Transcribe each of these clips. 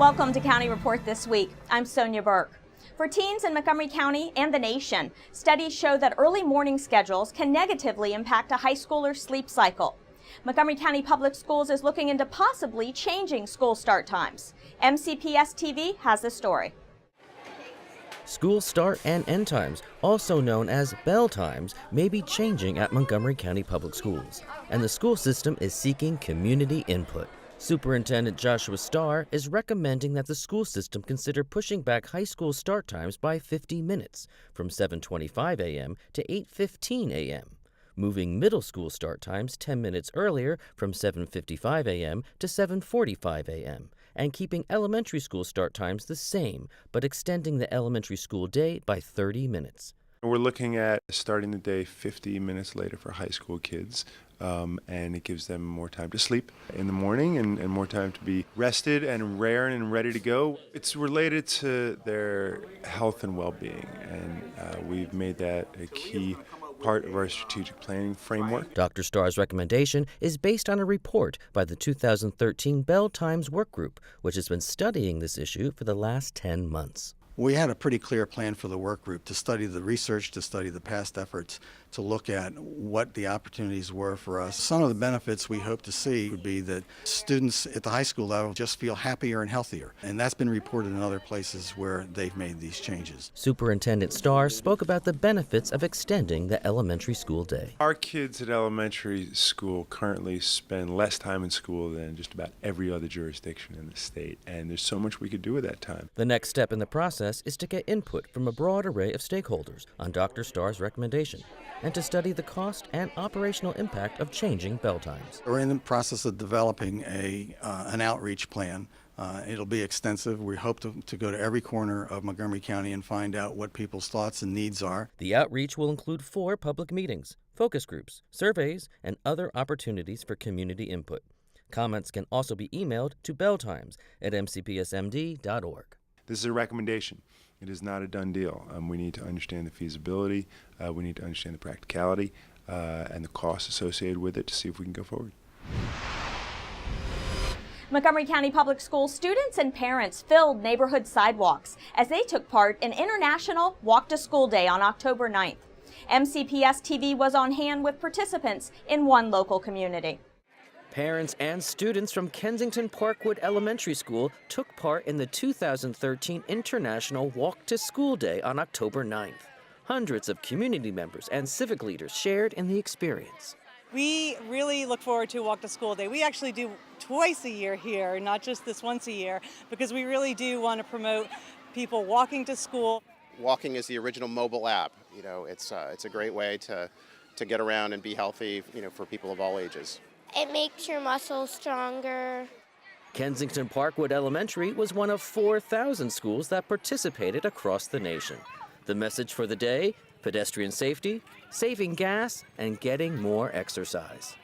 Welcome to County Report This Week. I'm Sonya Burke. For teens in Montgomery County and the nation, studies show that early morning schedules can negatively impact a high schooler's sleep cycle. Montgomery County Public Schools is looking into possibly changing school start times. MCPS TV has the story. School start and end times, also known as bell times, may be changing at Montgomery County Public Schools, and the school system is seeking community input. Superintendent Joshua Starr is recommending that the school system consider pushing back high school start times by 50 minutes, from 7:25 a.m. to 8:15 a.m., moving middle school start times 10 minutes earlier from 7:55 a.m. to 7:45 a.m., and keeping elementary school start times the same, but extending the elementary school day by 30 minutes. We're looking at starting the day 50 minutes later for high school kids, and it gives them more time to sleep in the morning and more time to be rested and raring and ready to go. It's related to their health and well-being, and we've made that a key part of our strategic planning framework. Dr. Starr's recommendation is based on a report by the 2013 Bell Times Work Group, which has been studying this issue for the last 10 months. We had a pretty clear plan for the work group to study the research, to study the past efforts, to look at what the opportunities were for us. Some of the benefits we hope to see would be that students at the high school level just feel happier and healthier, and that's been reported in other places where they've made these changes. Superintendent Starr spoke about the benefits of extending the elementary school day. Our kids at elementary school currently spend less time in school than just about every other jurisdiction in the state, and there's so much we could do with that time. The next step in the process is to get input from a broad array of stakeholders on Dr. Starr's recommendation and to study the cost and operational impact of changing bell times. We're in the process of developing an outreach plan. It'll be extensive. We hope to go to every corner of Montgomery County and find out what people's thoughts and needs are. The outreach will include 4 public meetings, focus groups, surveys, and other opportunities for community input. Comments can also be emailed to belltimes@mcpsmd.org. This is a recommendation. It is not a done deal. We need to understand the feasibility, we need to understand the practicality and the costs associated with it to see if we can go forward. Montgomery County Public Schools students and parents filled neighborhood sidewalks as they took part in International Walk to School Day on October 9th. MCPS TV was on hand with participants in one local community. Parents and students from Kensington Parkwood Elementary School took part in the 2013 International Walk to School Day on October 9th. Hundreds of community members and civic leaders shared in the experience. We really look forward to Walk to School Day. We actually do twice a year here, not just this once a year, because we really do want to promote people walking to school. Walking is the original mobile app. You know, it's a great way to get around and be healthy, for people of all ages. It makes your muscles stronger. Kensington Parkwood Elementary was one of 4,000 schools that participated across the nation. The message for the day: pedestrian safety, saving gas, and getting more exercise.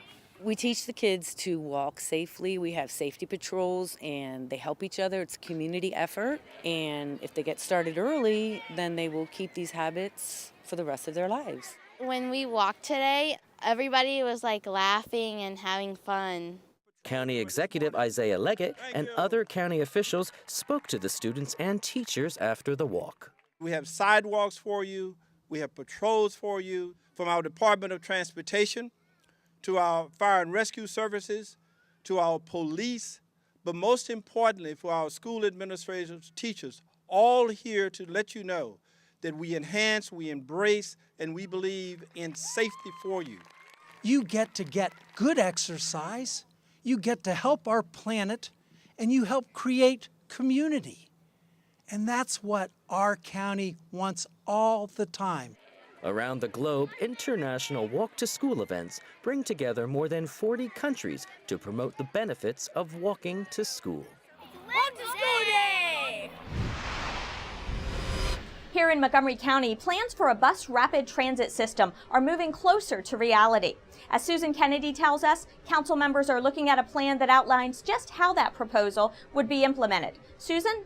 We teach the kids to walk safely. We have safety patrols and they help each other. It's a community effort. And if they get started early, then they will keep these habits for the rest of their lives. When we walked today, everybody was laughing and having fun. County Executive Isaiah Leggett and other county officials spoke to the students and teachers after the walk. We have sidewalks for you. We have patrols for you, from our Department of Transportation to our fire and rescue services to our police, but most importantly for our school administrators, teachers, all here to let you know that we enhance, we embrace, and we believe in safety for you. You get to get good exercise, you get to help our planet, and you help create community. And that's what our county wants all the time. Around the globe, international walk-to-school events bring together more than 40 countries to promote the benefits of walking to school. Walk to School Day! Here in Montgomery County, plans for a bus rapid transit system are moving closer to reality. As Susan Kennedy tells us, council members are looking at a plan that outlines just how that proposal would be implemented. Susan?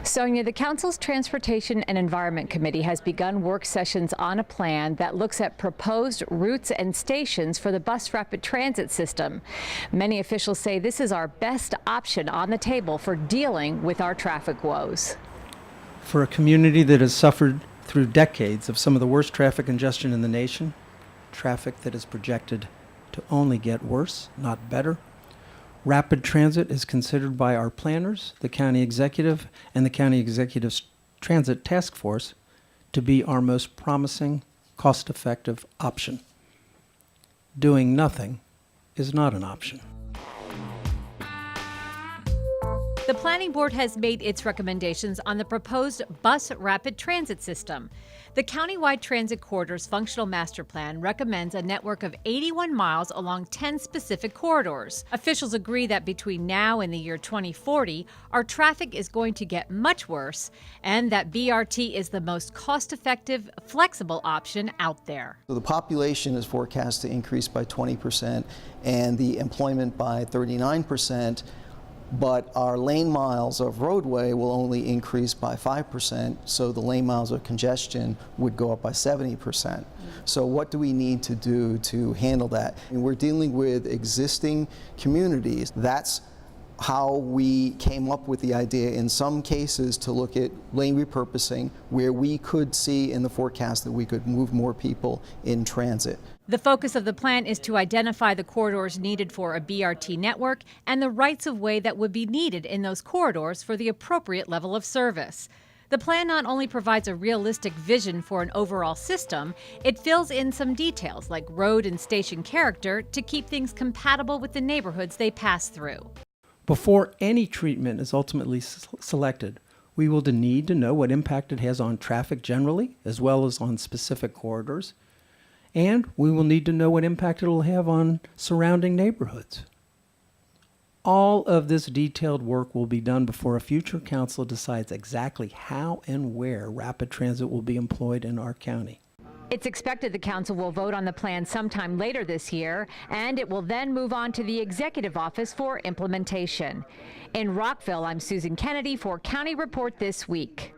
Sonya, the Council's Transportation and Environment Committee has begun work sessions on a plan that looks at proposed routes and stations for the bus rapid transit system. Many officials say this is our best option on the table for dealing with our traffic woes. For a community that has suffered through decades of some of the worst traffic congestion in the nation, traffic that is projected to only get worse, not better, rapid transit is considered by our planners, the county executive, and the county executive's transit task force to be our most promising, cost-effective option. Doing nothing is not an option. The Planning Board has made its recommendations on the proposed bus rapid transit system. The Countywide Transit Corridor's Functional Master Plan recommends a network of 81 miles along 10 specific corridors. Officials agree that between now and the year 2040, our traffic is going to get much worse, and that BRT is the most cost-effective, flexible option out there. So the population is forecast to increase by 20% and the employment by 39%. But our lane miles of roadway will only increase by 5%, so the lane miles of congestion would go up by 70%. So what do we need to do to handle that? And we're dealing with existing communities. That's how we came up with the idea in some cases to look at lane repurposing, where we could see in the forecast that we could move more people in transit. The focus of the plan is to identify the corridors needed for a BRT network and the rights of way that would be needed in those corridors for the appropriate level of service. The plan not only provides a realistic vision for an overall system, it fills in some details like road and station character to keep things compatible with the neighborhoods they pass through. Before any treatment is ultimately selected, we will need to know what impact it has on traffic generally, as well as on specific corridors. And we will need to know what impact it will have on surrounding neighborhoods. All of this detailed work will be done before a future council decides exactly how and where rapid transit will be employed in our county. It's expected the council will vote on the plan sometime later this year, and it will then move on to the executive office for implementation. In Rockville, I'm Susan Kennedy for County Report This Week.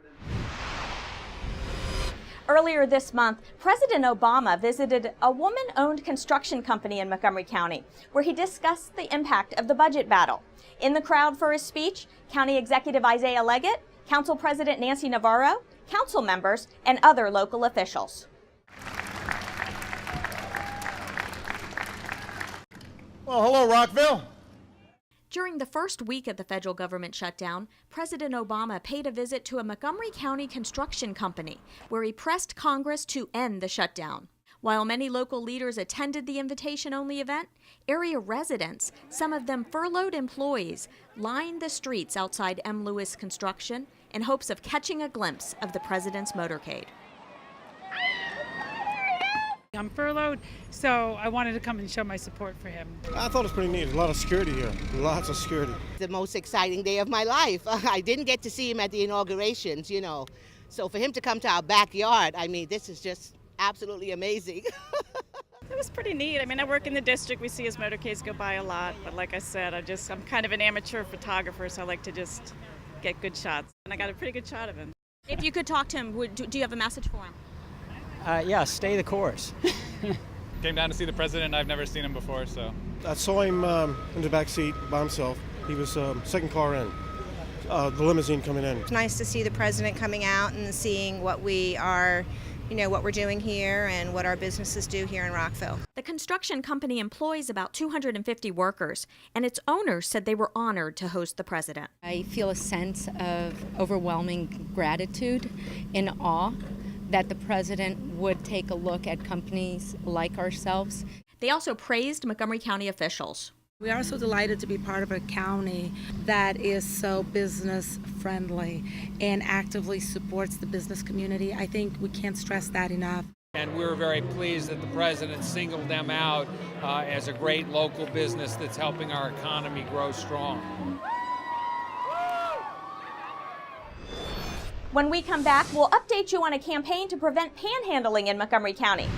Earlier this month, President Obama visited a woman-owned construction company in Montgomery County, where he discussed the impact of the budget battle. In the crowd for his speech, County Executive Isaiah Leggett, Council President Nancy Navarro, council members, and other local officials. Well, hello, Rockville. During the first week of the federal government shutdown, President Obama paid a visit to a Montgomery County construction company where he pressed Congress to end the shutdown. While many local leaders attended the invitation-only event, area residents, some of them furloughed employees, lined the streets outside M. Lewis Construction in hopes of catching a glimpse of the president's motorcade. I'm furloughed, so I wanted to come and show my support for him. I thought it was pretty neat. A lot of security here. Lots of security. The most exciting day of my life. I didn't get to see him at the inaugurations, you know. So for him to come to our backyard, I mean, this is just absolutely amazing. It was pretty neat. I mean, I work in the district. We see his motorcades go by a lot. But like I said, I'm kind of an amateur photographer, so I like to just get good shots. And I got a pretty good shot of him. If you could talk to him, do you have a message for him? Yeah, stay the course. Came down to see the president. I've never seen him before, so. I saw him in the back seat by himself. He was second car in, the limousine coming in. It's nice to see the president coming out and seeing what we are, what we're doing here and what our businesses do here in Rockville. The construction company employs about 250 workers, and its owners said they were honored to host the president. I feel a sense of overwhelming gratitude and awe that the president would take a look at companies like ourselves. They also praised Montgomery County officials. We are so delighted to be part of a county that is so business friendly and actively supports the business community. I think we can't stress that enough. And we were very pleased that the president singled them out as a great local business that's helping our economy grow strong. When we come back, we'll update you on a campaign to prevent panhandling in Montgomery County.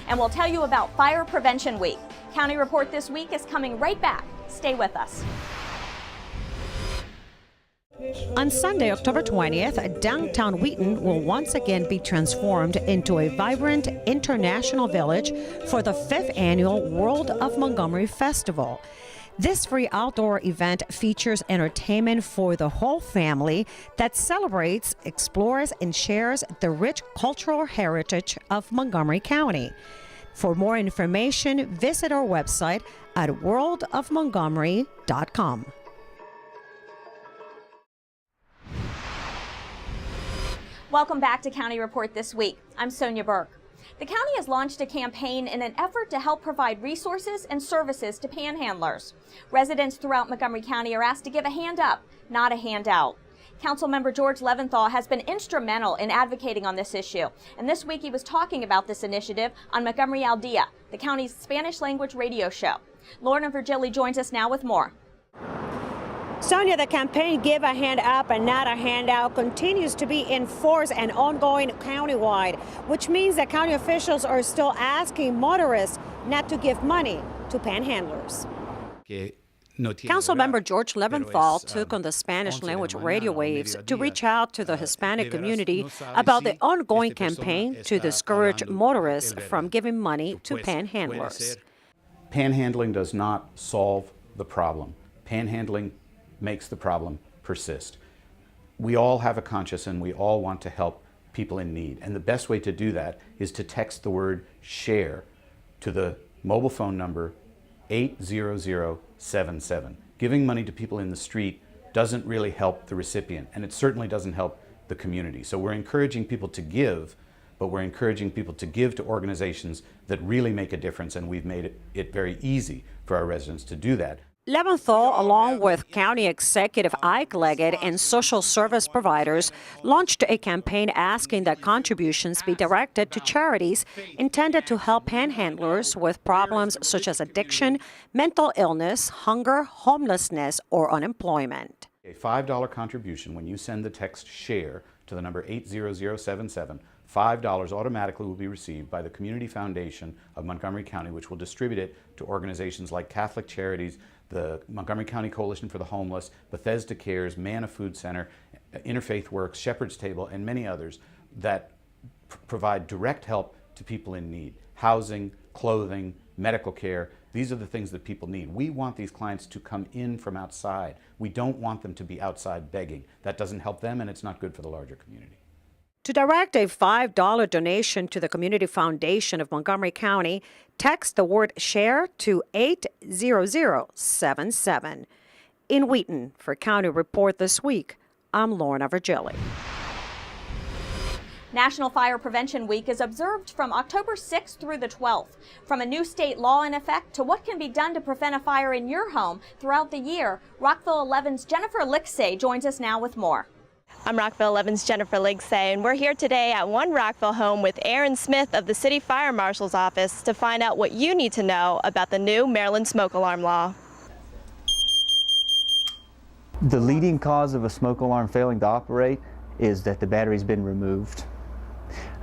And we'll tell you about Fire Prevention Week. County Report This Week is coming right back. Stay with us. On Sunday, October 20th, downtown Wheaton will once again be transformed into a vibrant international village for the 5th annual World of Montgomery Festival. This free outdoor event features entertainment for the whole family that celebrates, explores, and shares the rich cultural heritage of Montgomery County. For more information, visit our website at worldofmontgomery.com. Welcome back to County Report This Week. I'm Sonya Burke. The county has launched a campaign in an effort to help provide resources and services to panhandlers. Residents throughout Montgomery County are asked to give a hand up, not a handout. Councilmember George Leventhal has been instrumental in advocating on this issue, and this week he was talking about this initiative on Montgomery Al Dia, the county's Spanish language radio show. Lorna Virgili joins us now with more. Sonia, the campaign Give a Hand Up and Not a Handout continues to be in force and ongoing countywide, which means that county officials are still asking motorists not to give money to panhandlers. Councilmember George Leventhal took on the Spanish language radio waves to reach out to the Hispanic community about the ongoing campaign to discourage motorists from giving money to panhandlers. Panhandling does not solve the problem. Panhandling makes the problem persist. We all have a conscience and we all want to help people in need. And the best way to do that is to text the word SHARE to the mobile phone number 80077. Giving money to people in the street doesn't really help the recipient, and it certainly doesn't help the community. So we're encouraging people to give, but we're encouraging people to give to organizations that really make a difference, and we've made it very easy for our residents to do that. Leventhal, along with County Executive Ike Leggett and social service providers, launched a campaign asking that contributions be directed to charities intended to help panhandlers with problems such as addiction, mental illness, hunger, homelessness, or unemployment. A $5 contribution when you send the text SHARE to the number 80077, $5 automatically will be received by the Community Foundation of Montgomery County, which will distribute it to organizations like Catholic Charities, the Montgomery County Coalition for the Homeless, Bethesda Cares, Manna Food Center, Interfaith Works, Shepherd's Table, and many others that provide direct help to people in need. Housing, clothing, medical care, these are the things that people need. We want these clients to come in from outside. We don't want them to be outside begging. That doesn't help them, and it's not good for the larger community. To direct a $5 donation to the Community Foundation of Montgomery County, text the word SHARE to 80077. In Wheaton, for County Report This Week, I'm Lorna Virgili. National Fire Prevention Week is observed from October 6th through the 12th. From a new state law in effect to what can be done to prevent a fire in your home throughout the year, Rockville 11's Jennifer Lixay joins us now with more. I'm Rockville 11's Jennifer Lixay, and we're here today at One Rockville Home with Aaron Smith of the City Fire Marshal's Office to find out what you need to know about the new Maryland smoke alarm law. The leading cause of a smoke alarm failing to operate is that the battery's been removed.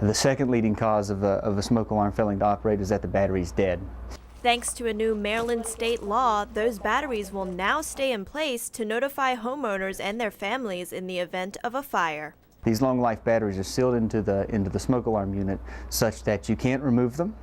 The second leading cause of a smoke alarm failing to operate is that the battery's dead. Thanks to a new Maryland state law, those batteries will now stay in place to notify homeowners and their families in the event of a fire. These long life batteries are sealed into the smoke alarm unit such that you can't remove them,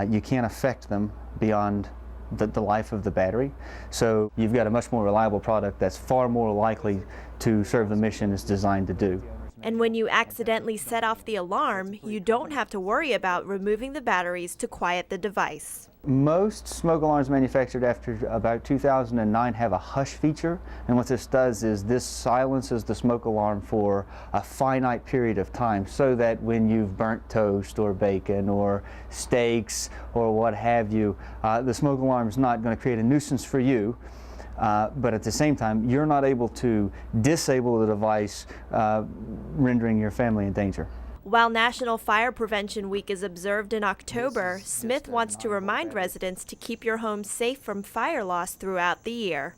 you can't affect them beyond the life of the battery. So you've got a much more reliable product that's far more likely to serve the mission it's designed to do. And when you accidentally set off the alarm, you don't have to worry about removing the batteries to quiet the device. Most smoke alarms manufactured after about 2009 have a hush feature, and what this does is this silences the smoke alarm for a finite period of time so that when you've burnt toast or bacon or steaks or what have you, the smoke alarm is not going to create a nuisance for you. But at the same time, you're not able to disable the device, rendering your family in danger. While National Fire Prevention Week is observed in October, Smith wants to remind residents to keep your home safe from fire loss throughout the year.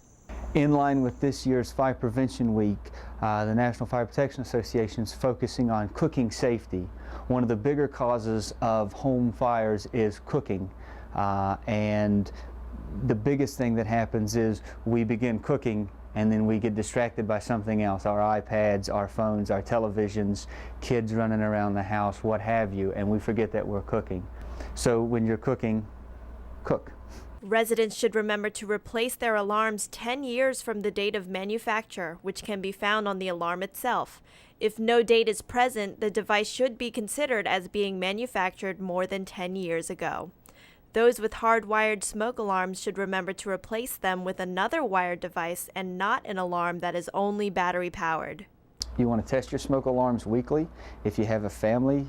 In line with this year's Fire Prevention Week, the National Fire Protection Association is focusing on cooking safety. One of the bigger causes of home fires is cooking, and the biggest thing that happens is we begin cooking and then we get distracted by something else, our iPads, our phones, our televisions, kids running around the house, what have you, and we forget that we're cooking. So when you're cooking, cook. Residents should remember to replace their alarms 10 years from the date of manufacture, which can be found on the alarm itself. If no date is present, the device should be considered as being manufactured more than 10 years ago. Those with hardwired smoke alarms should remember to replace them with another wired device and not an alarm that is only battery powered. You want to test your smoke alarms weekly. If you have a family,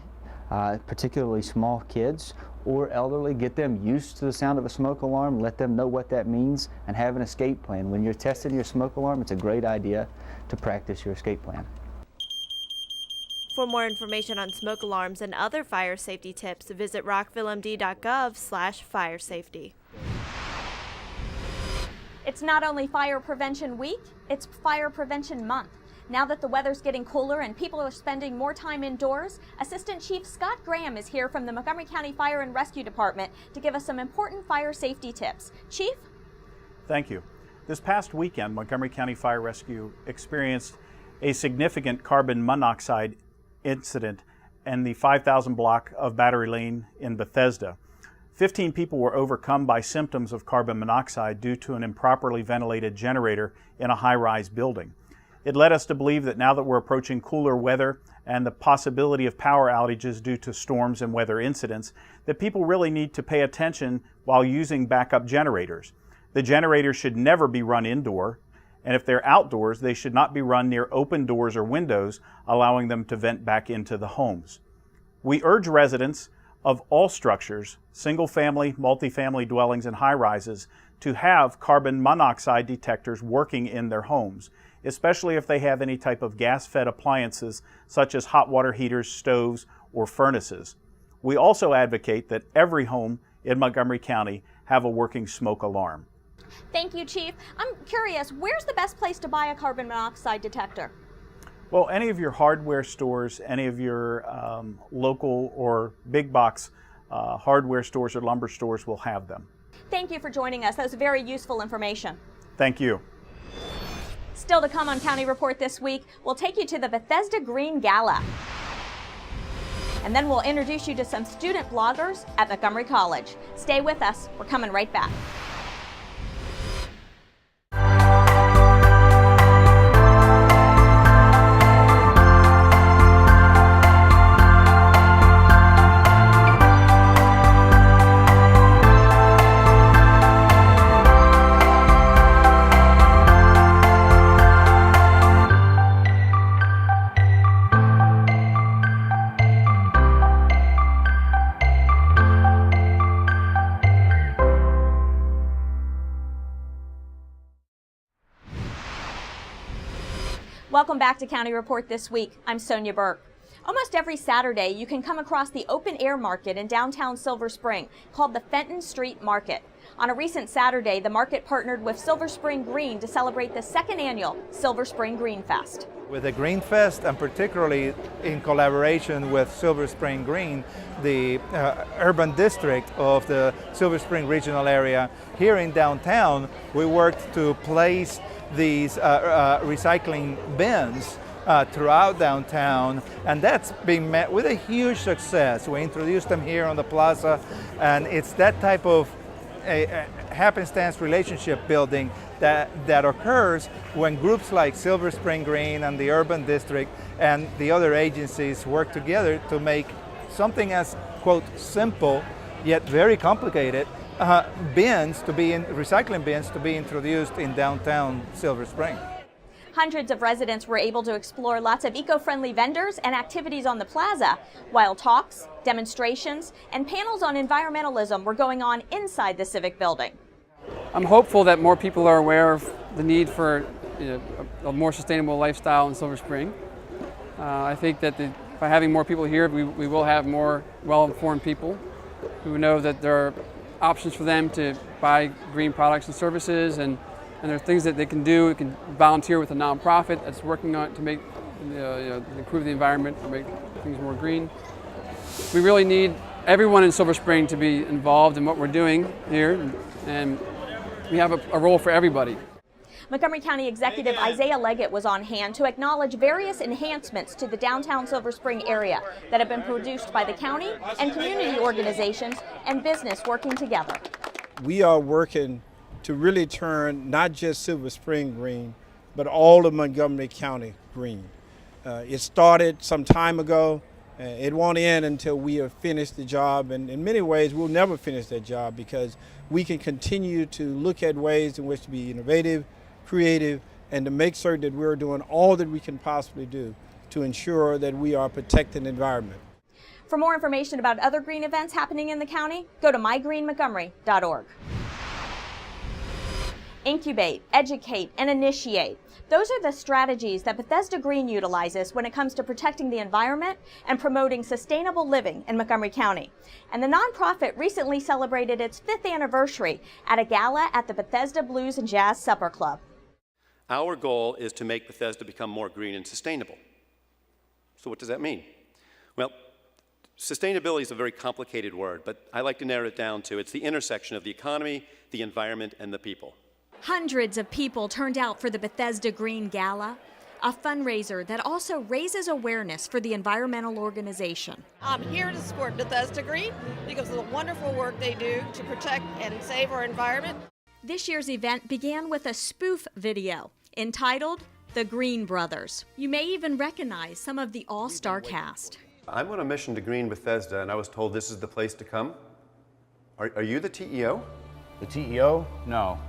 particularly small kids or elderly, get them used to the sound of a smoke alarm, let them know what that means, and have an escape plan. When you're testing your smoke alarm, it's a great idea to practice your escape plan. For more information on smoke alarms and other fire safety tips, visit rockvillemd.gov/fire safety. It's not only Fire Prevention Week, it's Fire Prevention Month. Now that the weather's getting cooler and people are spending more time indoors, Assistant Chief Scott Graham is here from the Montgomery County Fire and Rescue Department to give us some important fire safety tips. Chief? Thank you. This past weekend, Montgomery County Fire Rescue experienced a significant carbon monoxide incident in the 5,000 block of Battery Lane in Bethesda. 15 people were overcome by symptoms of carbon monoxide due to an improperly ventilated generator in a high-rise building. It led us to believe that now that we're approaching cooler weather and the possibility of power outages due to storms and weather incidents, that people really need to pay attention while using backup generators. The generators should never be run indoor, and if they're outdoors, they should not be run near open doors or windows, allowing them to vent back into the homes. We urge residents of all structures, single-family, multifamily dwellings, and high-rises, to have carbon monoxide detectors working in their homes, especially if they have any type of gas-fed appliances such as hot water heaters, stoves, or furnaces. We also advocate that every home in Montgomery County have a working smoke alarm. Thank you, Chief. I'm curious, where's the best place to buy a carbon monoxide detector? Well, any of your hardware stores, any of your local or big box hardware stores or lumber stores will have them. Thank you for joining us. That was very useful information. Thank you. Still to come on County Report this week, we'll take you to the Bethesda Green Gala. And then we'll introduce you to some student bloggers at Montgomery College. Stay with us. We're coming right back. Welcome back to County Report this week. I'm Sonya Burke. Almost every Saturday, you can come across the open-air market in downtown Silver Spring called the Fenton Street Market. On a recent Saturday, the market partnered with Silver Spring Green to celebrate the second annual Silver Spring Green Fest. With the Green Fest, and particularly in collaboration with Silver Spring Green, the urban district of the Silver Spring regional area here in downtown, we worked to place these recycling bins throughout downtown, and that's been met with a huge success. We introduced them here on the plaza, and it's that type of happenstance relationship building that occurs when groups like Silver Spring Green and the urban district and the other agencies work together to make something as, quote, simple yet very complicated recycling bins to be introduced in downtown Silver Spring. Hundreds of residents were able to explore lots of eco-friendly vendors and activities on the plaza, while talks, demonstrations, and panels on environmentalism were going on inside the Civic Building. I'm hopeful that more people are aware of the need for a more sustainable lifestyle in Silver Spring. I think that by having more people here, we will have more well-informed people who know that there are options for them to buy green products and services, and there are things that they can do. You can volunteer with a nonprofit that's working on it to make improve the environment or make things more green. We really need everyone in Silver Spring to be involved in what we're doing here, and we have a role for everybody. Montgomery County Executive Isaiah Leggett was on hand to acknowledge various enhancements to the downtown Silver Spring area that have been produced by the county and community organizations and business working together. We are working to really turn not just Silver Spring green, but all of Montgomery County green. It started some time ago. It won't end until we have finished the job, and in many ways we'll never finish that job because we can continue to look at ways in which to be innovative, creative, and to make certain that we're doing all that we can possibly do to ensure that we are protecting the environment. For more information about other green events happening in the county, go to mygreenmontgomery.org. Incubate, educate, and initiate. Those are the strategies that Bethesda Green utilizes when it comes to protecting the environment and promoting sustainable living in Montgomery County. And the nonprofit recently celebrated its 5th anniversary at a gala at the Bethesda Blues and Jazz Supper Club. Our goal is to make Bethesda become more green and sustainable. So what does that mean? Well, sustainability is a very complicated word, but I like to narrow it down to it's the intersection of the economy, the environment, and the people. Hundreds of people turned out for the Bethesda Green Gala, a fundraiser that also raises awareness for the environmental organization. I'm here to support Bethesda Green because of the wonderful work they do to protect and save our environment. This year's event began with a spoof video entitled The Green Brothers. You may even recognize some of the all-star cast. I'm on a mission to green Bethesda, and I was told this is the place to come. Are you the TEO? The TEO? No.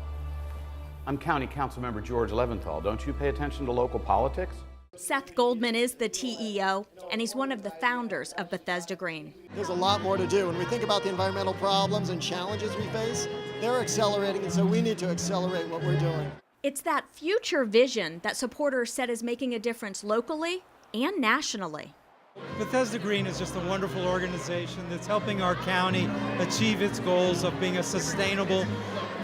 I'm County Councilmember George Leventhal. Don't you pay attention to local politics? Seth Goldman is the TEO, and he's one of the founders of Bethesda Green. There's a lot more to do. When we think about the environmental problems and challenges we face, they're accelerating, and so we need to accelerate what we're doing. It's that future vision that supporters said is making a difference locally and nationally. Bethesda Green is just a wonderful organization that's helping our county achieve its goals of being a sustainable,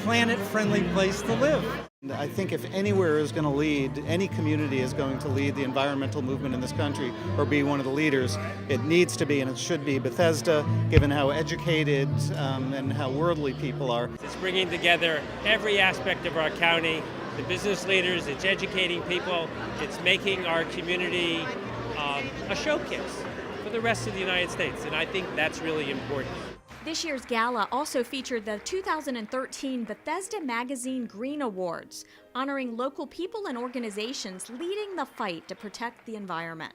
planet-friendly place to live. I think if anywhere is going to lead, any community is going to lead the environmental movement in this country or be one of the leaders, it needs to be and it should be Bethesda, given how educated and how worldly people are. It's bringing together every aspect of our county, the business leaders, it's educating people, it's making our community a showcase for the rest of the United States, and I think that's really important. This year's gala also featured the 2013 Bethesda Magazine Green Awards, honoring local people and organizations leading the fight to protect the environment.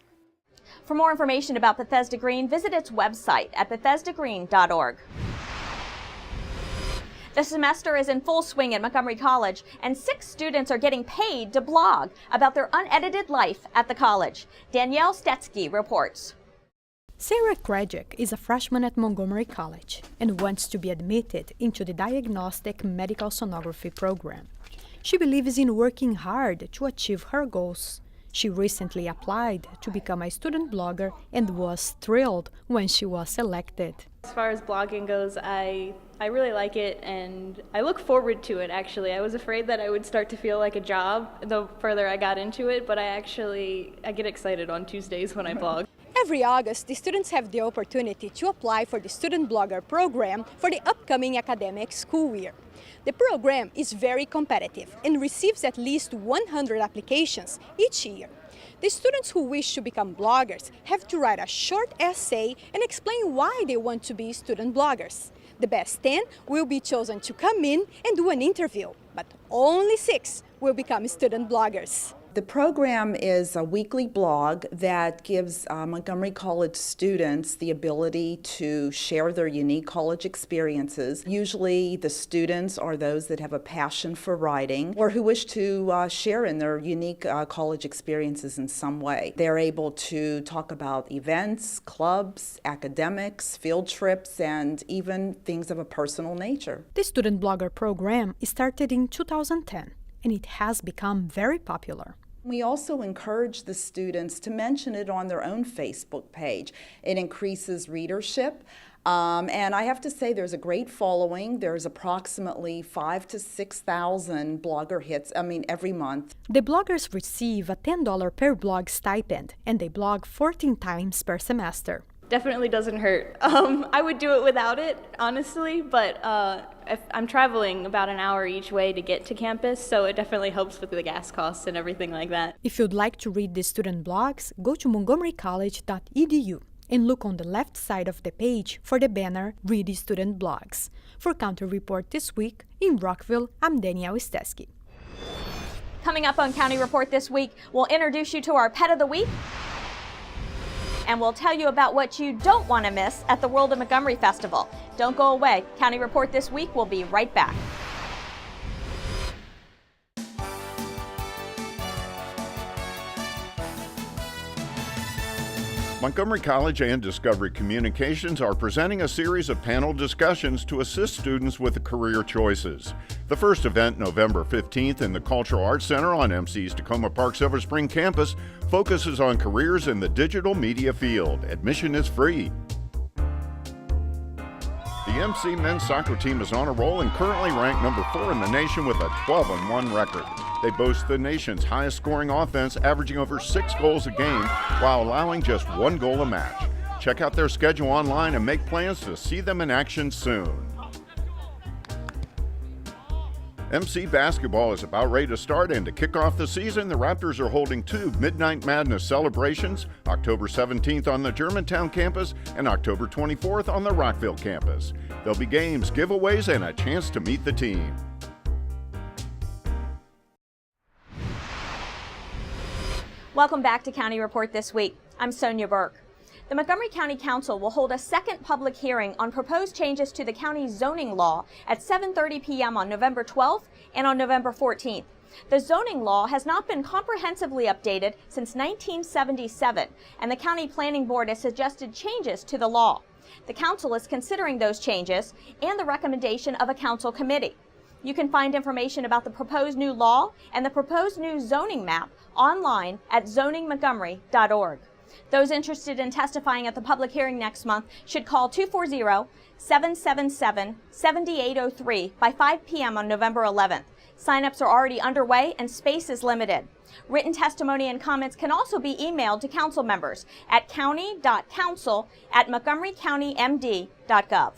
For more information about Bethesda Green, visit its website at bethesdagreen.org. The semester is in full swing at Montgomery College, and 6 students are getting paid to blog about their unedited life at the college. Danielle Stetsky reports. Sarah Krajcik is a freshman at Montgomery College and wants to be admitted into the Diagnostic Medical Sonography program. She believes in working hard to achieve her goals. She recently applied to become a student blogger and was thrilled when she was selected. As far as blogging goes, I really like it and I look forward to it actually. I was afraid that I would start to feel like a job the further I got into it, but I get excited on Tuesdays when I blog. Every August, the students have the opportunity to apply for the Student Blogger program for the upcoming academic school year. The program is very competitive and receives at least 100 applications each year. The students who wish to become bloggers have to write a short essay and explain why they want to be student bloggers. The best 10 will be chosen to come in and do an interview, but only 6 will become student bloggers. The program is a weekly blog that gives Montgomery College students the ability to share their unique college experiences. Usually the students are those that have a passion for writing or who wish to share in their unique college experiences in some way. They're able to talk about events, clubs, academics, field trips, and even things of a personal nature. The Student Blogger program started in 2010, and it has become very popular. We also encourage the students to mention it on their own Facebook page. It increases readership, and I have to say there's a great following. There's approximately 5,000 to 6,000 blogger hits, every month. The bloggers receive a $10 per blog stipend, and they blog 14 times per semester. definitely doesn't hurt. I would do it without it, honestly, but if I'm traveling about an hour each way to get to campus, so it definitely helps with the gas costs and everything like that. If you'd like to read the student blogs, go to montgomerycollege.edu and look on the left side of the page for the banner Read the Student Blogs. For County Report this week, in Rockville, I'm Danielle Stesky. Coming up on County Report this week, we'll introduce you to our Pet of the Week, and we'll tell you about what you don't want to miss at the World of Montgomery Festival. Don't go away. County Report this week will be right back. Montgomery College and Discovery Communications are presenting a series of panel discussions to assist students with career choices. The first event, November 15th in the Cultural Arts Center on MC's Tacoma Park Silver Spring campus, focuses on careers in the digital media field. Admission is free. The MC men's soccer team is on a roll and currently ranked number 4 in the nation with a 12-1 record. They boast the nation's highest scoring offense, averaging over 6 goals a game while allowing just 1 goal a match. Check out their schedule online and make plans to see them in action soon. MC basketball is about ready to start, and to kick off the season, the Raptors are holding 2 Midnight Madness celebrations, October 17th on the Germantown campus and October 24th on the Rockville campus. There'll be games, giveaways, and a chance to meet the team. Welcome back to County Report this week. I'm Sonya Burke. The Montgomery County Council will hold a second public hearing on proposed changes to the county's zoning law at 7:30 p.m. on November 12th and on November 14th. The zoning law has not been comprehensively updated since 1977, and the County Planning Board has suggested changes to the law. The Council is considering those changes and the recommendation of a Council committee. You can find information about the proposed new law and the proposed new zoning map online at zoningmontgomery.org. Those interested in testifying at the public hearing next month should call 240-777-7803 by 5 p.m. on November 11th. Sign-ups are already underway and space is limited. Written testimony and comments can also be emailed to council members at county.council@montgomerycountymd.gov.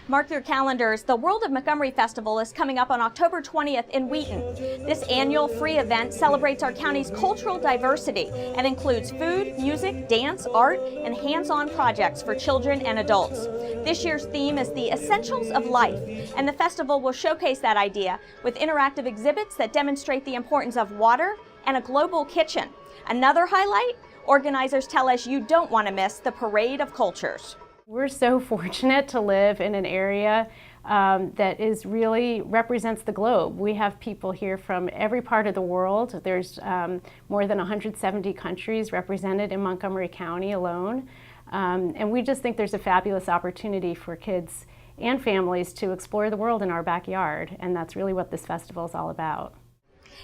Mark your calendars. The World of Montgomery Festival is coming up on October 20th in Wheaton. This annual free event celebrates our county's cultural diversity and includes food, music, dance, art, and hands-on projects for children and adults. This year's theme is the essentials of life, and the festival will showcase that idea with interactive exhibits that demonstrate the importance of water and a global kitchen. Another highlight, organizers tell us you don't want to miss the Parade of Cultures. We're so fortunate to live in an area that really represents the globe. We have people here from every part of the world. There's more than 170 countries represented in Montgomery County alone. And we just think there's a fabulous opportunity for kids and families to explore the world in our backyard. And that's really what this festival is all about.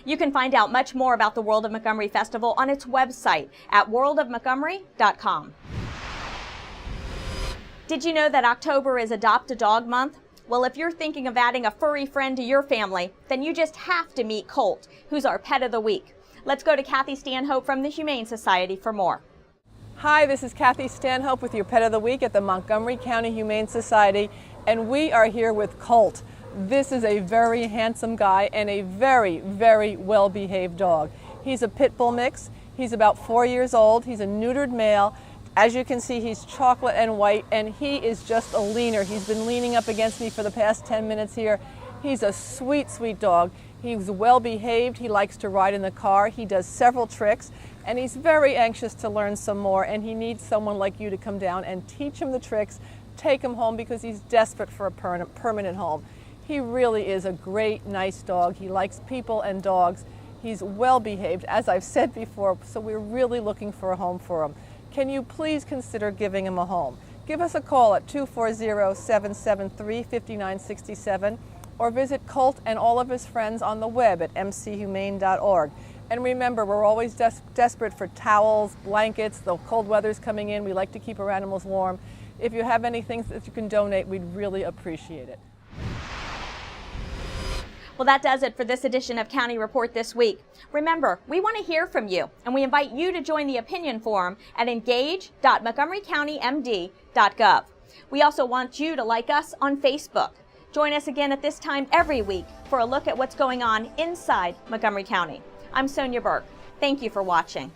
You can find out much more about the World of Montgomery Festival on its website at worldofmontgomery.com. Did you know that October is Adopt a Dog Month? Well, if you're thinking of adding a furry friend to your family, then you just have to meet Colt, who's our Pet of the Week. Let's go to Kathy Stanhope from the Humane Society for more. Hi, this is Kathy Stanhope with your Pet of the Week at the Montgomery County Humane Society, and we are here with Colt. This is a very handsome guy and a very, very well-behaved dog. He's a pit bull mix. He's about 4 years old. He's a neutered male. As you can see, he's chocolate and white, and he is just a leaner. He's been leaning up against me for the past 10 minutes here. He's a sweet, sweet dog. He's well behaved. He likes to ride in the car. He does several tricks, and he's very anxious to learn some more, and he needs someone like you to come down and teach him the tricks, take him home, because he's desperate for a permanent home. He really is a great, nice dog. He likes people and dogs. He's well behaved, as I've said before, so we're really looking for a home for him. Can you please consider giving him a home? Give us a call at 240-773-5967 or visit Colt and all of his friends on the web at mchumane.org. And remember, we're always desperate for towels, blankets. The cold weather's coming in. We like to keep our animals warm. If you have anything that you can donate, we'd really appreciate it. Well, that does it for this edition of County Report this week. Remember, we want to hear from you, and we invite you to join the opinion forum at engage.montgomerycountymd.gov. We also want you to like us on Facebook. Join us again at this time every week for a look at what's going on inside Montgomery County. I'm Sonya Burke. Thank you for watching.